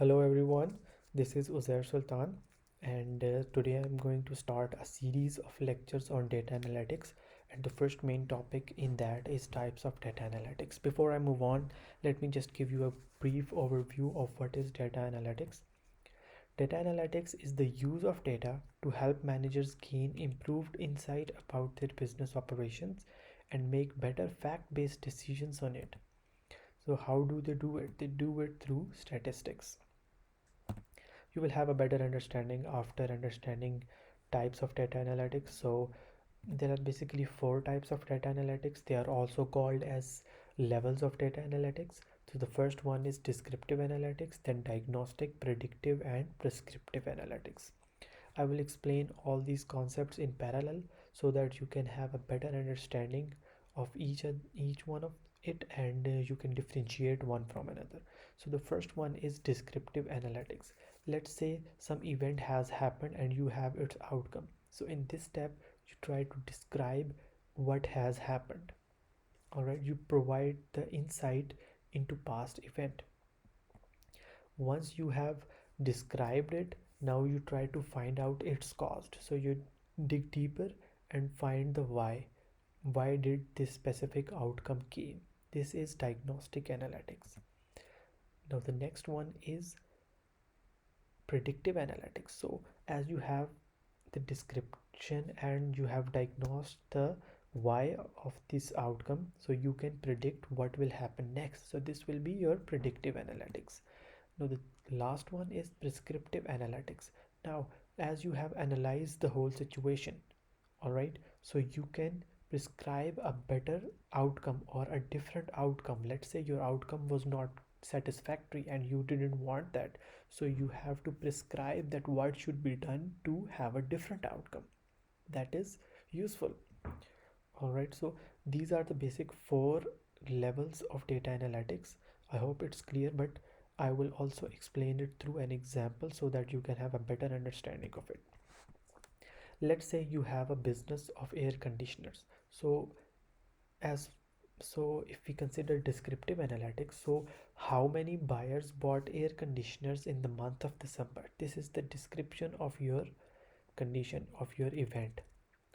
Hello everyone, this is Uzair Sultan, and today I'm going to start a series of lectures on data analytics, and the first main topic in that is types of data analytics. Before I move on, let me just give you a brief overview of what is data analytics. Data analytics is the use of data to help managers gain improved insight about their business operations and make better fact-based decisions on it. So how do they do it? They do it through statistics. You will have a better understanding after understanding types of data analytics. So there are basically four types of data analytics. They are also called as levels of data analytics. So the first one is descriptive analytics, then diagnostic, predictive, and prescriptive analytics. I will explain all these concepts in parallel so that you can have a better understanding of each one of it, and you can differentiate one from another. So the first one is descriptive analytics. Let's say some event has happened and you have its outcome. So in this step you try to describe what has happened. All right, you provide the insight into past event. Once you have described it, now you try to find out its cost. So you dig deeper and find the why did this specific outcome came. This is diagnostic analytics. Now the next one is predictive analytics. So as you have the description and you have diagnosed the why of this outcome, so you can predict what will happen next. So this will be your predictive analytics. Now the last one is prescriptive analytics. Now as you have analyzed the whole situation, all right, so you can prescribe a better outcome or a different outcome. Let's say your outcome was not satisfactory and you didn't want that, so you have to prescribe that what should be done to have a different outcome that is useful. All right, so these are the basic four levels of data analytics. I hope it's clear, but I will also explain it through an example so that you can have a better understanding of it. Let's say you have a business of air conditioners. As so if we consider descriptive analytics, so how many buyers bought air conditioners in the month of December? This is the description of your condition of your event.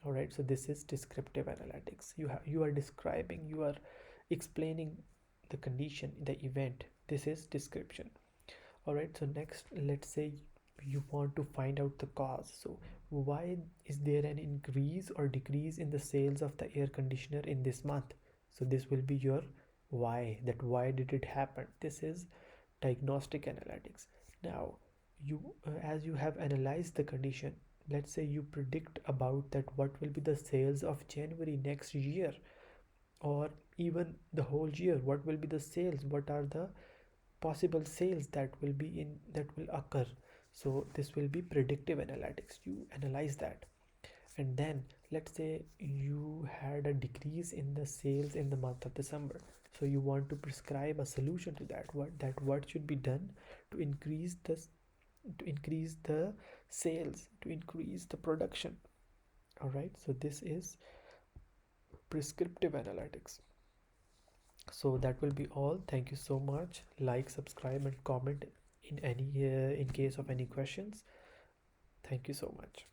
All right, so this is descriptive analytics. You are describing, you are explaining the condition, the event. This is description. All right, so next, let's say you want to find out the cause. So why is there an increase or decrease in the sales of the air conditioner in this month? So this will be your why, that why did it happen. This is diagnostic analytics. Now you as you have analyzed the condition, let's say you predict about that what will be the sales of January next year, or even the whole year. What will be the sales, what are the possible sales that will occur. So this will be predictive analytics. You analyze that, and then let's say you had a decrease in the sales in the month of December, so you want to prescribe a solution to that. What should be done to increase this, to increase the sales, to increase the production. All right, so this is prescriptive analytics. So that will be all. Thank you so much. Like, subscribe, and comment in case of any questions. Thank you so much.